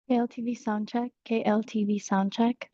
KLTV soundcheck. KLTV soundcheck.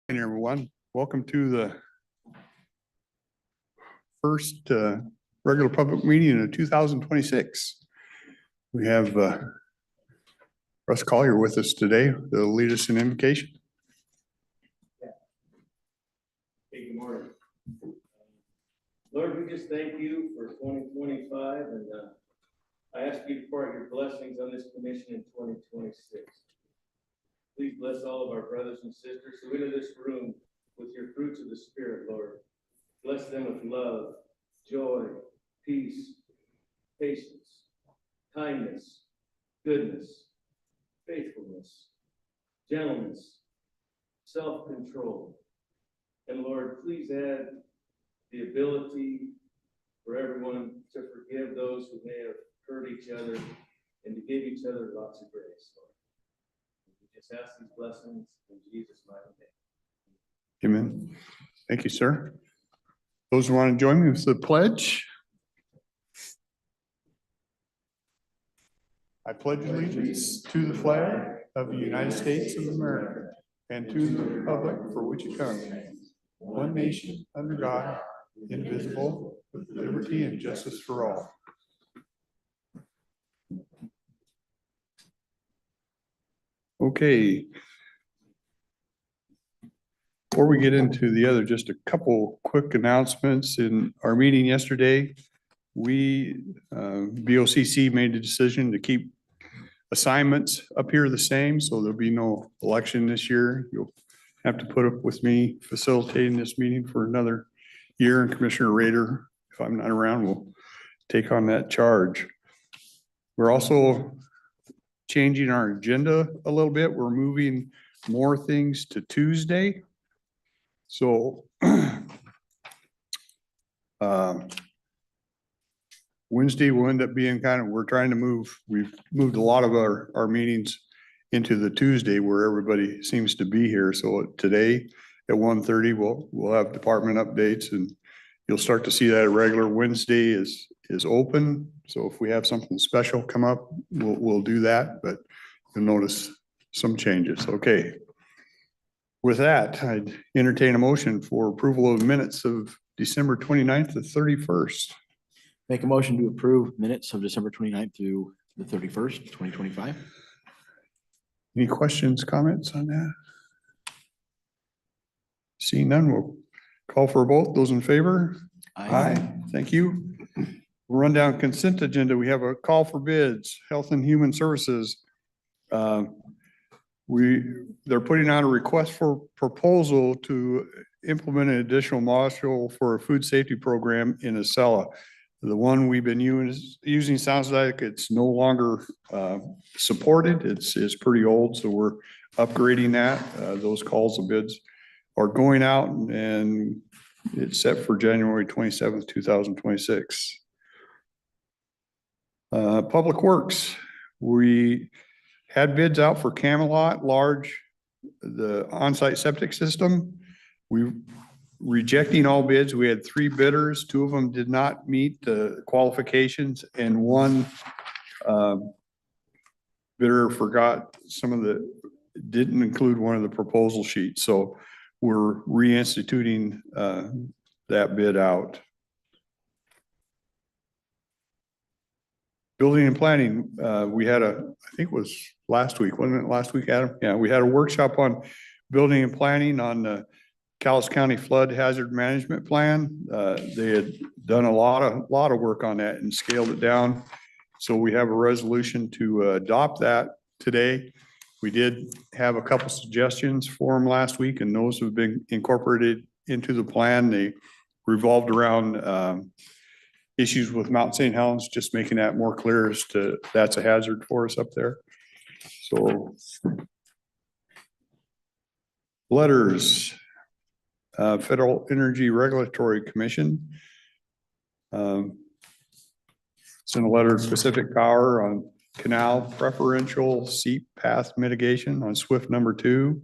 Hey everyone, welcome to the first regular public meeting of 2026. We have Russ Collier with us today. They'll lead us in invocation. Hey, good morning. Lord, we just thank you for 2025, and I ask you to pour out your blessings on this commission in 2026. Please bless all of our brothers and sisters who enter this room with your fruits of the Spirit, Lord. Bless them with love, joy, peace, patience, kindness, goodness, faithfulness, gentleness, self-control. And Lord, please add the ability for everyone to forgive those who may have hurt each other and to give each other lots of grace, Lord. We just ask these blessings in Jesus' mighty name. Amen. Thank you, sir. Those who want to join me with the pledge. I pledge allegiance to the flag of the United States of America and to the republic for which it comes, one nation under God, indivisible, with liberty and justice for all. Okay. Before we get into the other, just a couple quick announcements. In our meeting yesterday, we, BOCC made a decision to keep assignments up here the same, so there'll be no election this year. You'll have to put up with me facilitating this meeting for another year, and Commissioner Rader, if I'm not around, will take on that charge. We're also changing our agenda a little bit. We're moving more things to Tuesday. So Wednesday will end up being we're trying to we've moved a lot of our meetings into the Tuesday where everybody seems to be here. So today at 1:30, we'll have department updates, and you'll start to see that a regular Wednesday is open. So if we have something special come up, we'll do that, but you'll notice some changes. Okay. With that, I'd entertain a motion for approval of minutes of December 29th to 31st. Make a motion to approve minutes of December 29th through the 31st, 2025. Any questions, comments on that? Seeing none, we'll call for a vote. Those in favor? Aye. Thank you. We'll run down consent agenda. We have a call for bids, Health and Human Services. They're putting out a request for proposal to implement an additional module for a food safety program in Acela. The one we've been using sounds like it's no longer supported. It's pretty old, so we're upgrading that. Those calls and bids are going out, and it's set for January 27th, 2026. Public Works, we had bids out for Camelot Large, the on-site septic system. We rejecting all bids. We had 3 bidders. 2 of them did not meet the qualifications, and 1 bidder forgot didn't include one of the proposal sheets. So we're reinstituting that bid out. Building and planning, we had I think it was last week, wasn't it last week, Adam? Yeah, we had a workshop on building and planning on the Cowlitz County Flood Hazard Management Plan. They had done a lot of work on that and scaled it down. So we have a resolution to adopt that today. We did have a couple suggestions for them last week, and those have been incorporated into the plan. They revolved around issues with Mount St. Helens, just making that more clear as to that's a hazard for us up there. So letters, Federal Energy Regulatory Commission. Sent a letter to Pacific Power on canal preferential seep path mitigation on SWIFT number 2.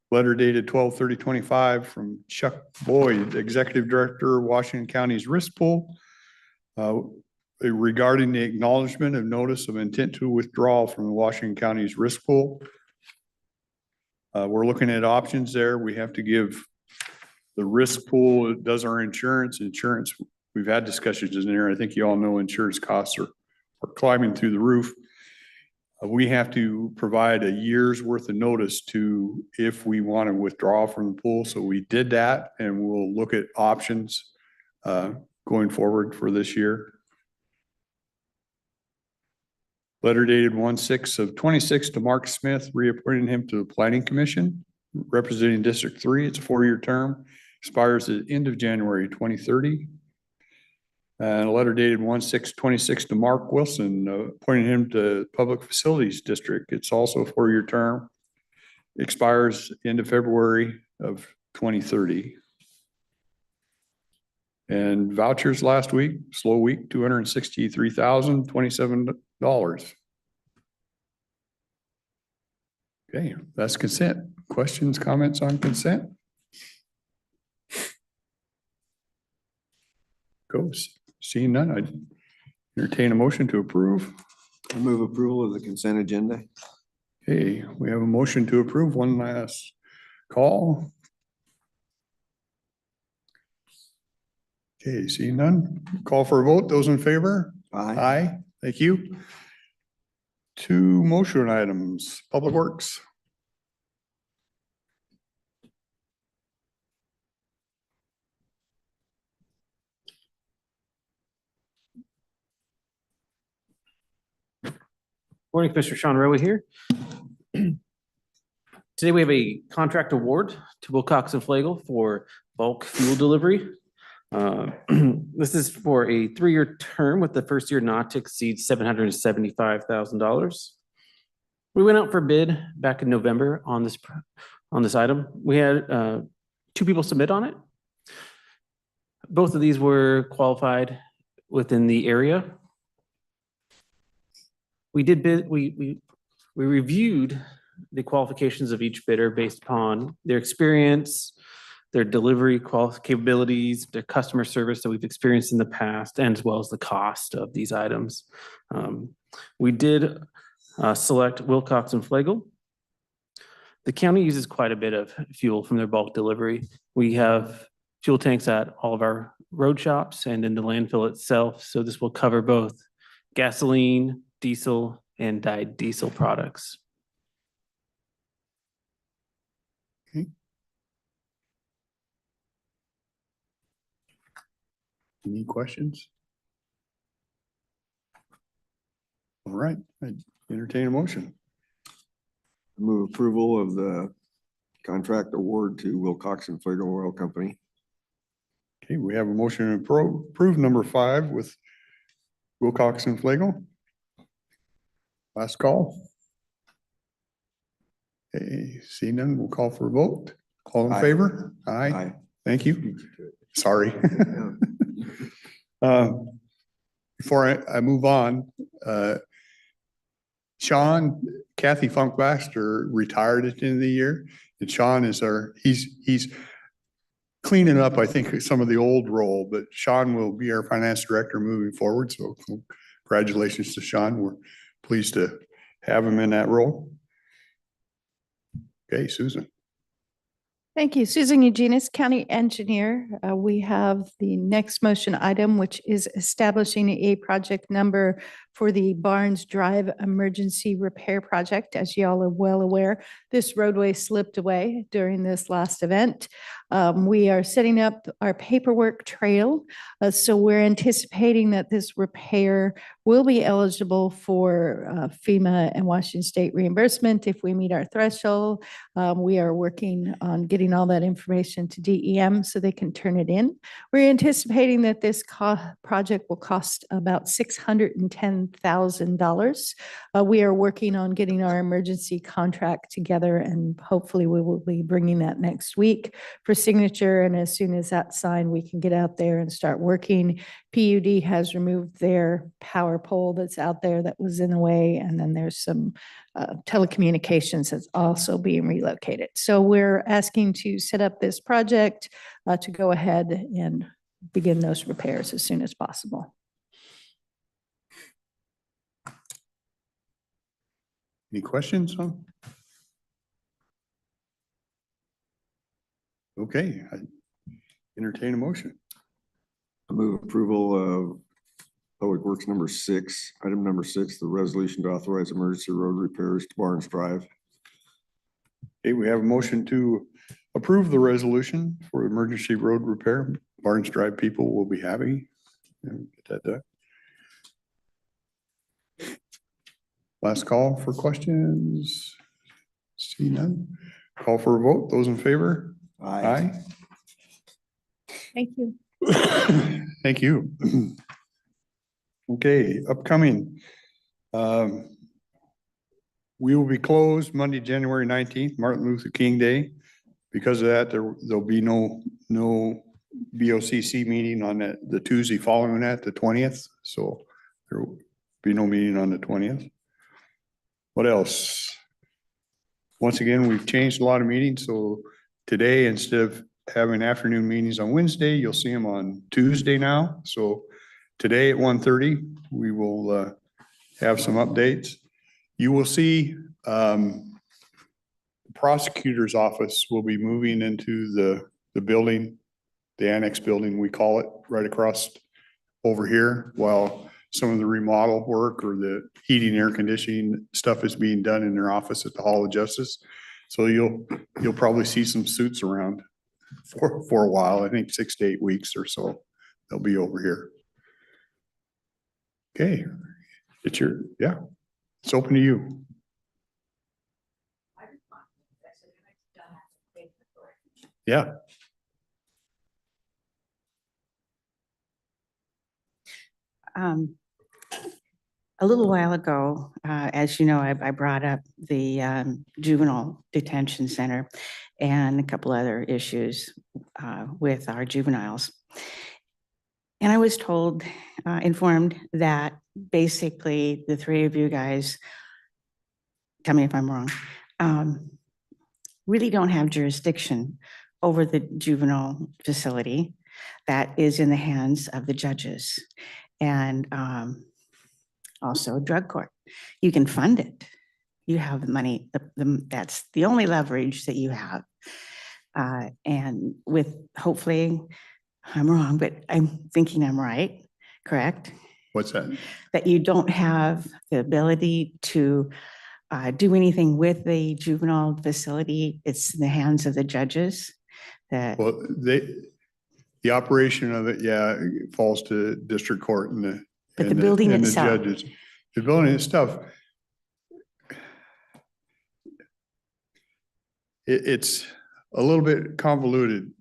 Letter dated 12/30/25 from Chuck Boyd, Executive Director, Washington County's Risk Pool, regarding the acknowledgement of notice of intent to withdraw from the Washington County's Risk Pool. We're looking at options there. We have to give the risk pool, it does our insurance, we've had discussions in there. I think you all know insurance costs are climbing through the roof. We have to provide a year's worth of notice to if we want to withdraw from the pool. So we did that, and we'll look at options going forward for this year. Letter dated 1/6/26 to Mark Smith, reappointing him to the Planning Commission, representing District 3. It's a 4-year term, expires at the end of January 2030. And a letter dated 1/6/26 to Mark Wilson, appointing him to Public Facilities District. It's also a 4-year term, expires end of February of 2030. And vouchers last week, slow week, $263,027. Okay, that's consent. Questions, comments on consent? Goes. Seeing none, I entertain a motion to approve. I move approval of the consent agenda. Okay, we have a motion to approve. One last call. Okay, seeing none, call for a vote. Those in favor? Aye. Aye, thank you. 2 motion items, Public Works. Morning, Commissioner Sean Rowe here. Today we have a contract award to Wilcox and Flagel for bulk fuel delivery. This is for a 3-year term with the first year not to exceed $775,000. We went out for bid back in November on this item. We had 2 people submit on it. Both of these were qualified within the area. We did bid, we reviewed the qualifications of each bidder based upon their experience, their delivery capabilities, their customer service that we've experienced in the past, and as well as the cost of these items. We did select Wilcox and Flagel. The county uses quite a bit of fuel from their bulk delivery. We have fuel tanks at all of our road shops and in the landfill itself. So this will cover both gasoline, diesel, and dyed diesel products. Okay. Any questions? All right, I entertain a motion. I move approval of the contract award to Wilcox and Flagel Oil Company. Okay, we have a motion to approve number 5 with Wilcox and Flagel. Last call. Okay, seeing none, we'll call for a vote. All in Aye. favor? Aye. Aye. Thank you. Sorry. Before I move on, Sean, Kathy Funkbaster retired at the end of the year. And Sean is he's cleaning up, I think, some of the old role, but Sean will be our finance director moving forward. So congratulations to Sean. We're pleased to have him in that role. Okay, Susan. Thank you. Susan Eugenius, County Engineer. We have the next motion item, which is establishing a project number for the Barnes Drive Emergency Repair Project. As y'all are well aware, this roadway slipped away during this last event. We are setting up our paperwork trail. So we're anticipating that this repair will be eligible for FEMA and Washington State reimbursement if we meet our threshold. We are working on getting all that information to DEM so they can turn it in. We're anticipating that this project will cost about $610,000. We are working on getting our emergency contract together, and hopefully we will be bringing that next week for signature. And as soon as that's signed, we can get out there and start working. PUD has removed their power pole that's out there that was in the way, and then there's some telecommunications that's also being relocated. So we're asking to set up this project to go ahead and begin those repairs as soon as possible. Any questions? Okay, I entertain a motion. I move approval of Public Works number 6, item number 6, the resolution to authorize emergency road repairs to Barnes Drive. Okay, we have a motion to approve the resolution for emergency road repair. Barnes Drive people will be happy. Get that done. Last call for questions. See none. Call for a vote. Those in favor? Aye. Thank you. Thank you. Okay, upcoming. We will be closed Monday, January 19th, Martin Luther King Day. Because of that, there'll be no BOCC meeting on the Tuesday following that, the 20th. So there will be no meeting on the 20th. What else? Once again, we've changed a lot of meetings. So today, instead of having afternoon meetings on Wednesday, you'll see them on Tuesday now. So today at 1:30, we will have some updates. You will see the prosecutor's office will be moving into the building, the annex building, we call it, right across over here, while some of the remodel work or the heating, air conditioning stuff is being done in their office at the Hall of Justice. So you'll probably see some suits around for a while. I think 6 to 8 weeks or so. They'll be over here. Okay, it's it's open to you. Yeah. A little while ago, as you know, I brought up the juvenile detention center and a couple other issues with our juveniles. And I was told, informed that basically the three of you guys, tell me if I'm wrong, really don't have jurisdiction over the juvenile facility that is in the hands of the judges. And also drug court. You can fund it. You have the money, that's the only leverage that you have. And with, hopefully, I'm wrong, but I'm thinking I'm right, correct? What's that? That you don't have the ability to do anything with the juvenile facility. It's in the hands of the judges. That Well, the operation of it, it falls to district court and but the building and itself. the judges. The building itself. It's a little bit convoluted.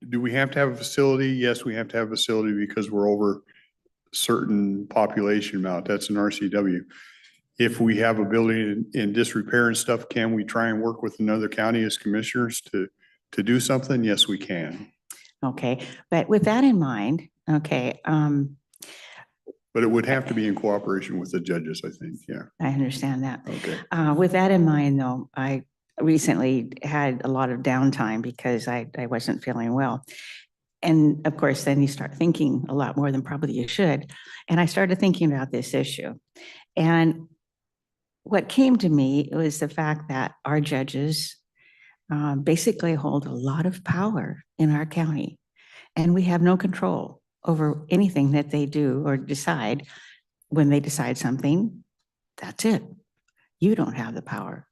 Do we have to have a facility? Yes, we have to have a facility because we're over certain population amount. That's an RCW. If we have a building in disrepair and stuff, can we try and work with another county as commissioners to do something? Yes, we can. Okay, but with that in mind, okay. But it would have to be in cooperation with the judges, I think, yeah. I understand that. Okay. With that in mind, though, I recently had a lot of downtime because I wasn't feeling well. And of course, then you start thinking a lot more than probably you should. And I started thinking about this issue. And what came to me was the fact that our judges basically hold a lot of power in our county, and we have no control over anything that they do or decide. When they decide something, that's it. You don't have the power.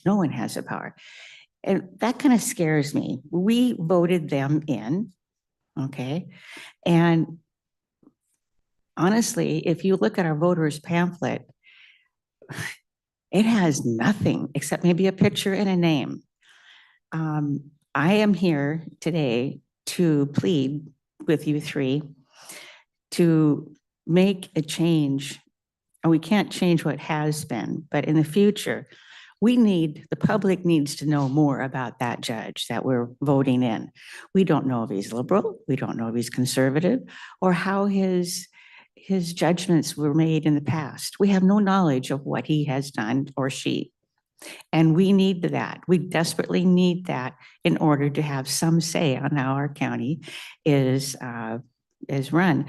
No one has the power. And that kind of scares me. We voted them in, okay? And honestly, if you look at our voters pamphlet, it has nothing except maybe a picture and a name. I am here today to plead with you three to make a change. And we can't change what has been, but in the future, the public needs to know more about that judge that we're voting in. We don't know if he's liberal, we don't know if he's conservative, or how his judgments were made in the past. We have no knowledge of what he has done or she. And we need that. We desperately need that in order to have some say on how our county is run.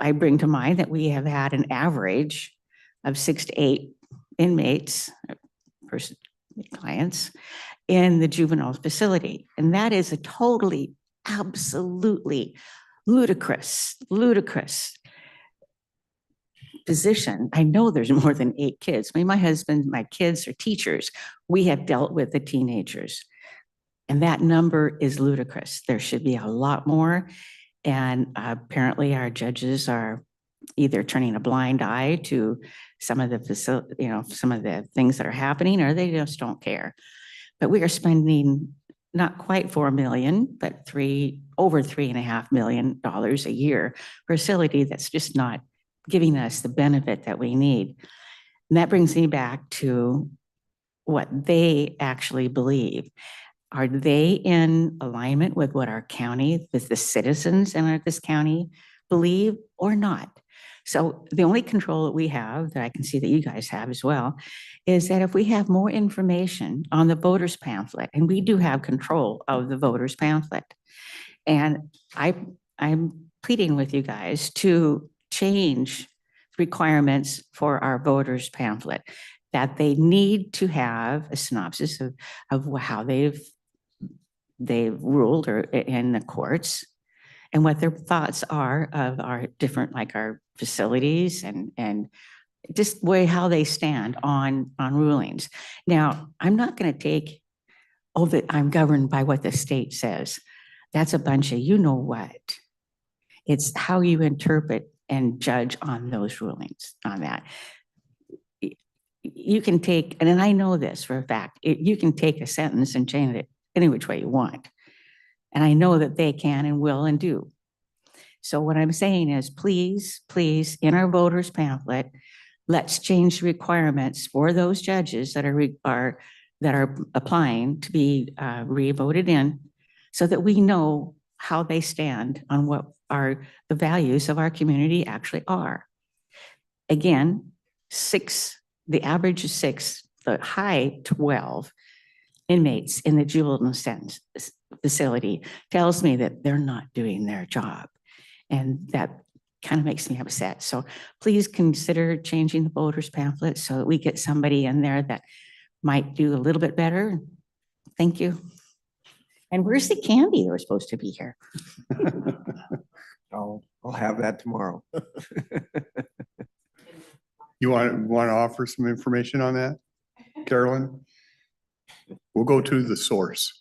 I bring to mind that we have had an average of 6 to 8 inmates, clients, in the juvenile facility. And that is a totally, absolutely ludicrous position. I know there's more than 8 kids. I mean, my husband, my kids are teachers. We have dealt with the teenagers. And that number is ludicrous. There should be a lot more. And apparently our judges are either turning a blind eye to some of the some of the things that are happening, or they just don't care. But we are spending not quite 4 million, but over $3.5 million a year for a facility that's just not giving us the benefit that we need. And that brings me back to what they actually believe. Are they in alignment with what our county, with the citizens in this county believe or not? So the only control that we have, that I can see that you guys have as well, is that if we have more information on the voters pamphlet, and we do have control of the voters pamphlet, and I'm pleading with you guys to change requirements for our voters pamphlet, that they need to have a synopsis of how they've ruled or in the courts, and what their thoughts are of our different, like our facilities and just how they stand on rulings. Now, I'm not going to take, that I'm governed by what the state says. That's a bunch of you know what. It's how you interpret and judge on those rulings on that. You can take, and I know this for a fact, you can take a sentence and change it any which way you want. And I know that they can and will and do. So what I'm saying is, please, in our voters pamphlet, let's change the requirements for those judges that are applying to be re-voted in, so that we know how they stand on what the values of our community actually are. Again, 6, the average is 6, the high 12 inmates in the juvenile sentence facility tells me that they're not doing their job. And that kind of makes me upset. So please consider changing the voters pamphlet so that we get somebody in there that might do a little bit better. Thank you. And where's the candy that was supposed to be here? I'll have that tomorrow. You want to offer some information on that, Carolyn? We'll go to the source.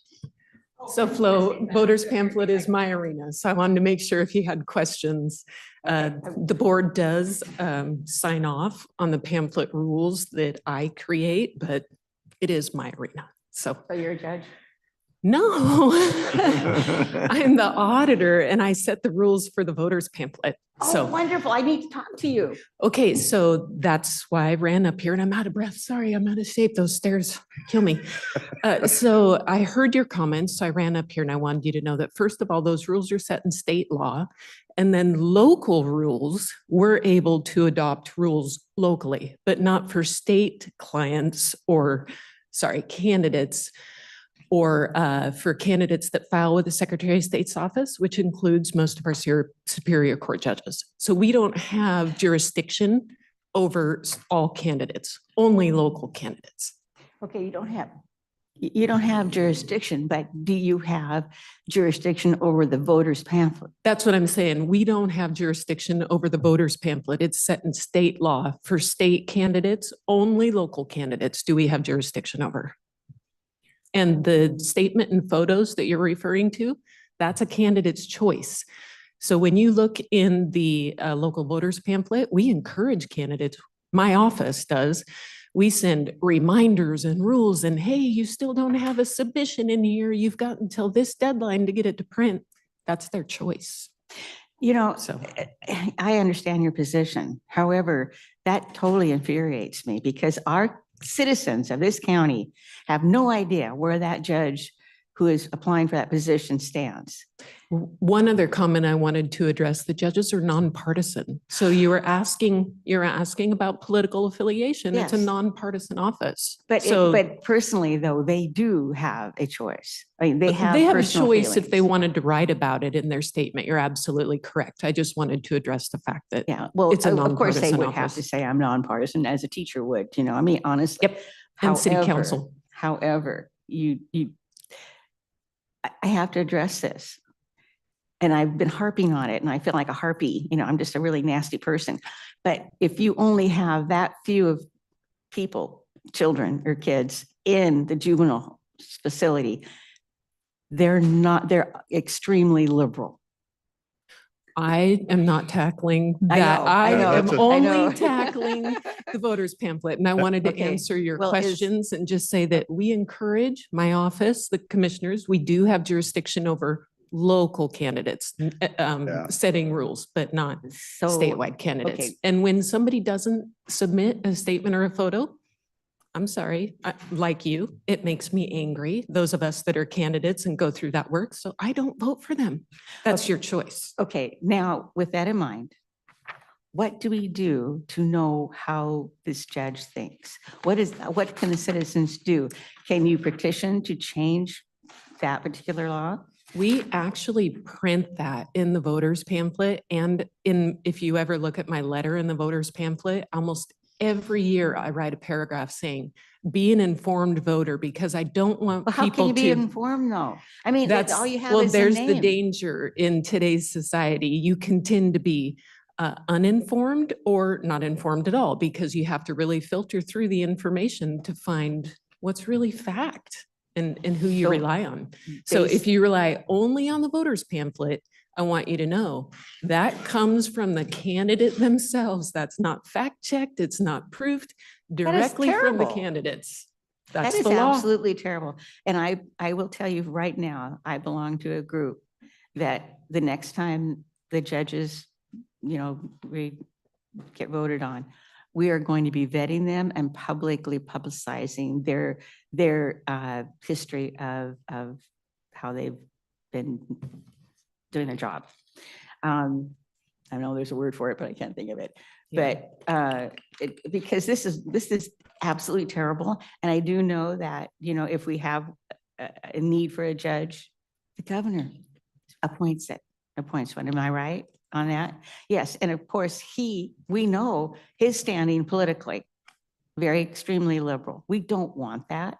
So Flo, voters pamphlet is my arena. So I wanted to make sure if you had questions, the board does sign off on the pamphlet rules that I create, but it is my arena. So you're a judge? no, I'm the auditor and I set the rules for the voters pamphlet. Oh, So, wonderful. I need to talk to you. okay, so that's why I ran up here and I'm out of breath. Sorry, I'm out of shape. Those stairs kill me. So I heard your comments. So I ran up here and I wanted you to know that first of all, those rules are set in state law. And then local rules, we're able to adopt rules locally, but not for state clients or, candidates, or for candidates that file with the Secretary of State's office, which includes most of our Superior Court judges. So we don't have jurisdiction over all candidates, only local candidates. Okay, you don't have jurisdiction, but do you have jurisdiction over the voters pamphlet? That's what I'm saying. We don't have jurisdiction over the voters pamphlet. It's set in state law. For state candidates, only local candidates do we have jurisdiction over. And the statement and photos that you're referring to, that's a candidate's choice. So when you look in the local voters pamphlet, we encourage candidates, my office does, we send reminders and rules and, hey, you still don't have a submission in here. You've got until this deadline to get it to print. That's their choice. You know, So I understand your position. However, that totally infuriates me because our citizens of this county have no idea where that judge who is applying for that position stands. one other comment I wanted to address, the judges are nonpartisan. So you're asking about political affiliation. It's a Yes. nonpartisan office. But So but personally, though, they do have a choice. I mean, they have a personal choice if they feelings. wanted to write about it in their statement. You're absolutely correct. I just wanted to address the fact that Yeah, well, it's a of course, they nonpartisan would have to office. say I'm nonpartisan as a teacher would, I mean, honestly. Yep, and city However- council. However, I have to address this. And I've been harping on it and I feel like a harpy, I'm just a really nasty person. But if you only have that few of people, children or kids in the juvenile facility, they're extremely liberal. I am not tackling I that. know, I I know, am that's a- I know. only tackling the voters pamphlet. And I wanted to Okay, answer your well, is- questions and just say that we encourage my office, the commissioners, we do have jurisdiction over local candidates, Yeah. setting rules, but not So, statewide candidates. okay. And when somebody doesn't submit a statement or a photo, I'm sorry, like you, it makes me angry, those of us that are candidates and go through that work. So I don't vote for them. That's Okay. your choice. Okay, now with that in mind, what do we do to know how this judge thinks? What can the citizens do? Can you petition to change that particular law? We actually print that in the voters pamphlet and if you ever look at my letter in the voters pamphlet, almost every year I write a paragraph saying, be an informed voter because I don't want Well, how can people you be to. informed though? I mean, That's, all you have well, is a there's the name. danger in today's society. You can tend to be uninformed or not informed at all because you have to really filter through the information to find what's really fact and who you So, rely on. So if based- you rely only on the voters pamphlet, I want you to know that comes from the candidate themselves. That's not fact checked. It's not proved directly from the terrible. candidates. That That's is the law. absolutely terrible. And I will tell you right now, I belong to a group that the next time the judges, we get voted on, we are going to be vetting them and publicly publicizing their history of how they've been doing their job. I know there's a word for it, but I can't think of it. Yeah. But because this is absolutely terrible. And I do know that, if we have a need for a judge, the governor appoints one. Am I right on that? Yes. And of course, we know his standing politically, very extremely liberal. We don't want that.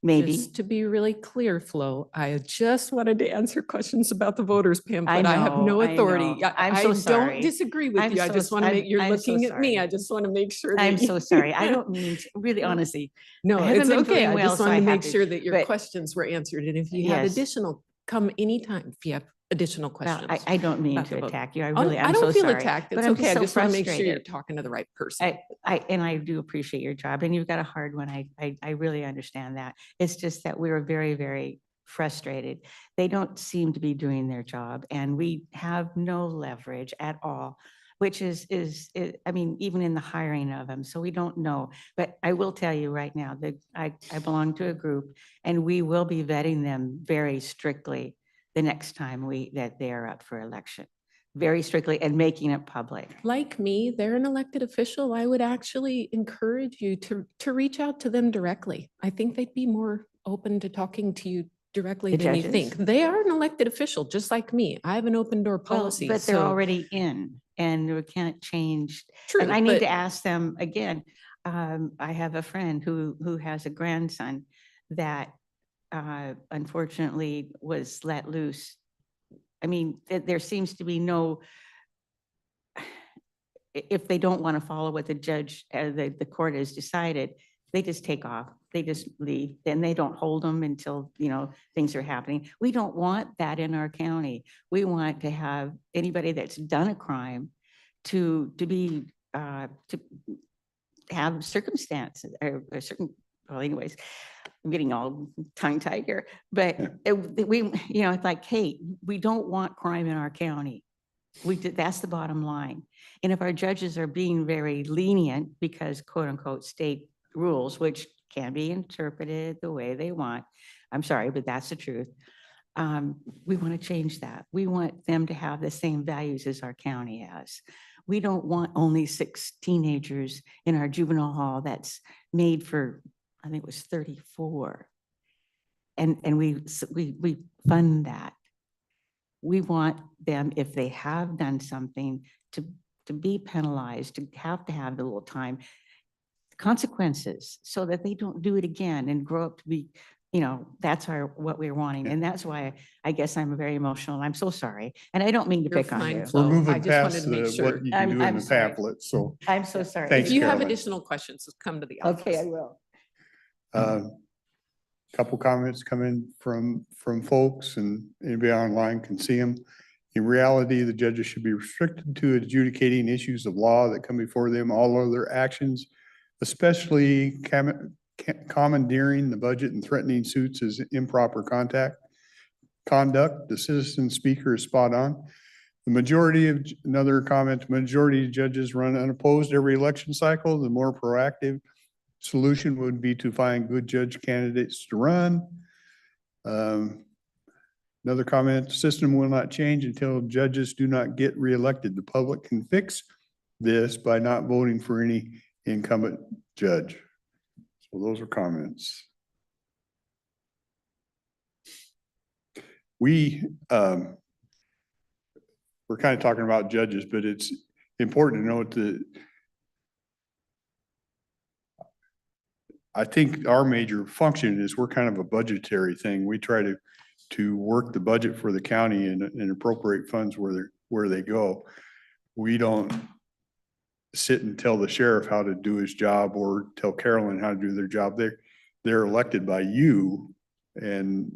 Maybe. Just to be really clear, Flo, I just wanted to answer questions about the voters pamphlet. I have no I know. authority. I'm so I sorry. don't disagree with I'm you. I so just want to I'm- make, you're I'm so looking at me. sorry. I just want to make sure that. I'm so you- sorry. I don't mean to, really, honestly. No, I haven't it's been okay. feeling I well, just so wanted I to have make to- sure that your but- questions were answered. And if you had Yes. additional, come anytime if you have additional Well, questions. I don't mean about to the vote. attack you. I Oh, really, I I'm so don't feel sorry. attacked. But It's I'm okay. I so just want to make sure you're frustrated. talking to the right person. And I do appreciate your job and you've got a hard one. I really understand that. It's just that we were very, very frustrated. They don't seem to be doing their job and we have no leverage at all, which is, I mean, even in the hiring of them. So we don't know, but I will tell you right now that I belong to a group and we will be vetting them very strictly the next time that they are up for election, very strictly and making it public. Like me, they're an elected official. I would actually encourage you to reach out to them directly. I think they'd be more open to talking to you directly The than you judges? think. They are an elected official, just like me. I have an open door Well, policy. but they're so- already in and we can't change. True, And I need but- to ask them again. I have a friend who has a grandson that unfortunately was let loose. I mean, there seems to be no, if they don't want to follow what the judge, the court has decided, they just take off. They just leave. Then they don't hold them until, things are happening. We don't want that in our county. We want to have anybody that's done a crime to have circumstances or a certain, well, anyways, I'm getting all tongue tied here, but it's like, hey, we don't want crime in our county. That's the bottom line. And if our judges are being very lenient because quote unquote state rules, which can be interpreted the way they want, I'm sorry, but that's the truth. We want to change that. We want them to have the same values as our county has. We don't want only 6 teenagers in our juvenile hall that's made for, I think it was 34. And we fund that. We want them, if they have done something, to be penalized, to have the little time consequences so that they don't do it again and grow up to be you know, that's what we're wanting. And that's why I guess I'm very emotional. I'm so sorry. And I don't mean to You're pick on fine, you. Flo. We're I moving just wanted past to make the, sure. what you can do in I'm the sorry. pamphlet, so. I'm so sorry. Thanks, If you have Carolyn. additional questions, just come to the Okay, I office. will. Couple comments come in from folks, and anybody online can see them. In reality, the judges should be restricted to adjudicating issues of law that come before them. All other actions, especially commandeering the budget and threatening suits, is improper conduct. The citizen speaker is spot on. The majority of, another comment, majority of judges run unopposed every election cycle. The more proactive solution would be to find good judge candidates to run. Another comment, system will not change until judges do not get reelected. The public can fix this by not voting for any incumbent judge. So those are comments. We're kind of talking about judges, but it's important to note that I think our major function is we're kind of a budgetary thing. We try to work the budget for the county and appropriate funds where they go. We don't sit and tell the sheriff how to do his job or tell Carolyn how to do their job. They're elected by you, and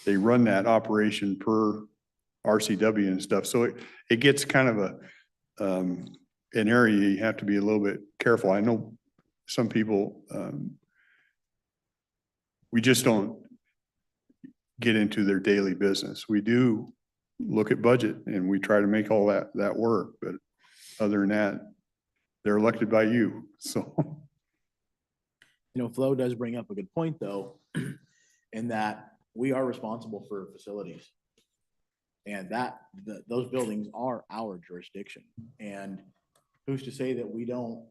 they run that operation per RCW and stuff. So it gets kind of an area you have to be a little bit careful. I know some people, we just don't get into their daily business. We do look at budget and we try to make all that work, but other than that, they're elected by you, so. You know, Flo does bring up a good point, though, in that we are responsible for facilities. And those buildings are our jurisdiction. And who's to say that we don't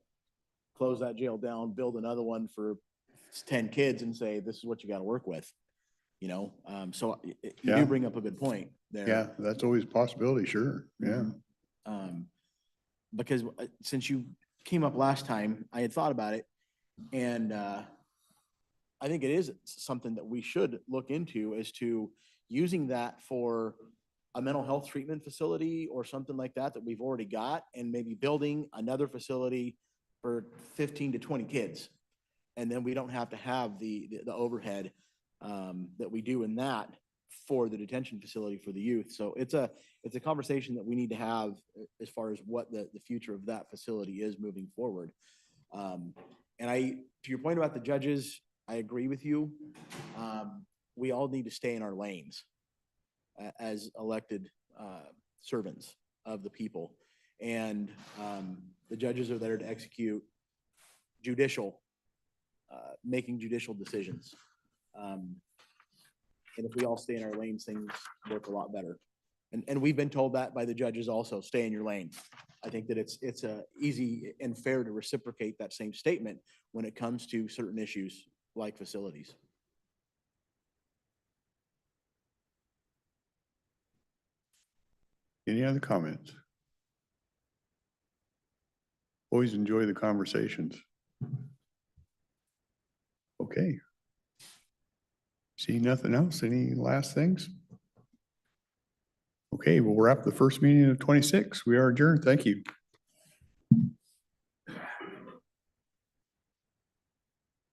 close that jail down, build another one for 10 kids and say, this is what you got to work with, you know? So you Yeah. do bring up a good point there. Yeah, that's always a possibility, sure, yeah. Because since you came up last time, I had thought about it, and I think it is something that we should look into, as to using that for a mental health treatment facility or something like that we've already got, and maybe building another facility for 15 to 20 kids. And then we don't have to have the overhead that we do in that for the detention facility for the youth. So it's a conversation that we need to have as far as what the future of that facility is moving forward. And to your point about the judges, I agree with you. We all need to stay in our lanes as elected servants of the people. And the judges are there to execute making judicial decisions. And if we all stay in our lanes, things work a lot better. And we've been told that by the judges also, stay in your lane. I think that it's easy and fair to reciprocate that same statement when it comes to certain issues like facilities. Any other comments? Always enjoy the conversations. Okay. See nothing else? Any last things? Okay, we'll wrap the first meeting of 26. We are adjourned. Thank you.